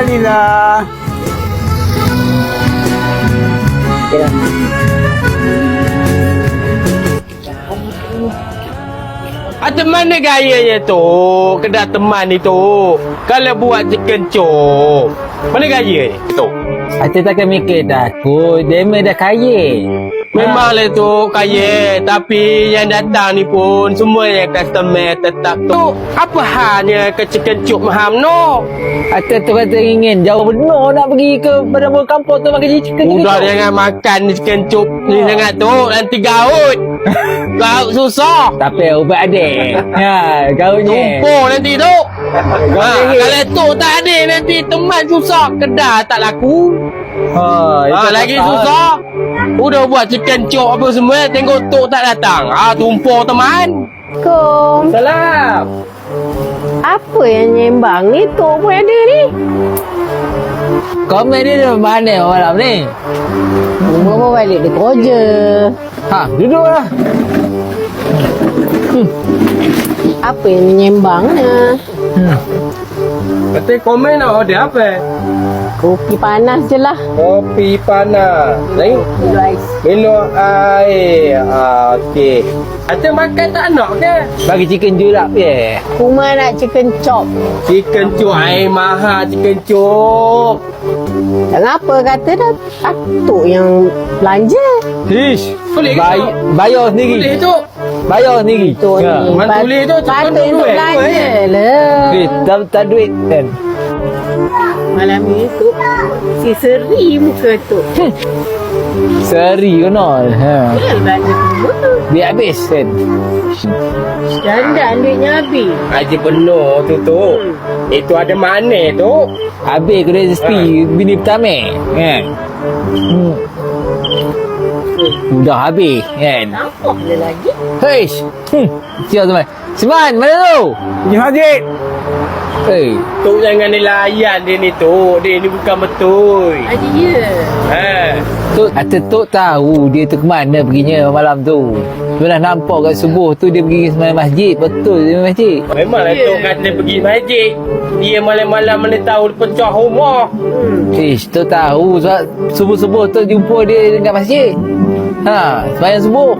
Alhamdulillah. Mana gayanya tu? Kedai teman ni tu. Kalau buat chicken chop. Mana gaya ni? Tu. Acik takkan mikir takut. Dia memang dah kaya. Memanglah tu kaya. Tapi yang datang ni pun semua yang customer tetap tu. Apa halnya ke chicken chop maham no? Acik tu kata ingin jauh benar nak pergi ke Padang Buah Kampung tu makan chicken. Udah jangan makan chicken chop ni sangat tu. Nanti gaut. Gaut susah. Tapi ubat adik. Ha, gautnya. Tumpul nanti tu. Kalau tu tak ada nanti teman susah. Kedai tak laku. Lagi susah. Udah buat chicken chop apa semua. Tengok tok tak datang. Tumpul teman. Assalamualaikum. Salam. Apa yang nyembang ni? Tok pun ada ni. Komen dia dari mana malam ni? Mama balik dia kerja. Ha, duduklah. Apa yang menyembangnya? Kata komen nak order apa? Kopi panas je lah. Kopi panas. Lain? Guys. Minum air. Okey. Kata makan tak nak ke? Bagi chicken julap je. Kuma nak chicken chop. Chicken chop. Air mahal chicken chop. Dan apa kata dah atuk yang belanja. Ish. Boleh ke? Bayar sendiri. Boleh tu. Bayar sendiri. Tok ni. Man tulis tu patut cukup untuk duit. belanja lah. Tak duit kan. Malam ni tu si seri muka tu. Seri kenal. Ha. Dia belanja semua. Biar habis kan. Dandan duitnya habis. Haji penuh tu. Itu ada mana tu? Habis ke rezeki bini pertama kan. Dah habis kan. Nampak dia lagi. Heish. Siap teman. Siman, mana tu? Ni Haji. Hei. Tu jangan dilayan dia ni tu. Dia ni bukan betul. Ada ya. Tok, Tok tahu dia tu ke mana perginya malam tu. Pernah nampak kat subuh tu dia pergi sembahyang masjid. Betul dia pergi masjid. Memanglah tu kata pergi masjid. Dia malam-malam mana tahu dia pecah rumah. Ish, Tok tahu sebab subuh-subuh tu jumpa dia dekat masjid. Ha, sembahyang subuh.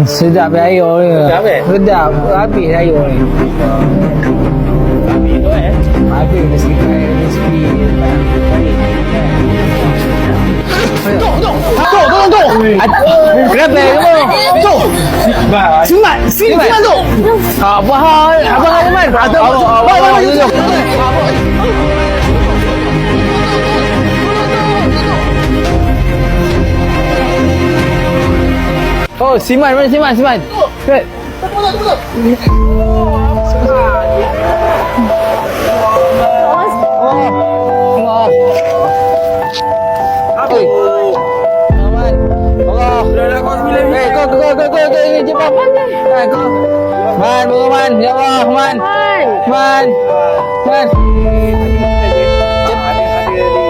Sedap air ni. Sedap, Sedap. Habis air ni. Habis tu Habis rezeki. Tok. Kenapa kamu? Tok. Simat tu. Apa hal? Abang Aiman. Abang. Oh, Siman, mana Siman? Man, ya Allah, Man.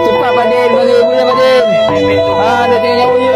Cepat Padin, bagi ibu Padin. Dah tengok nyawa you.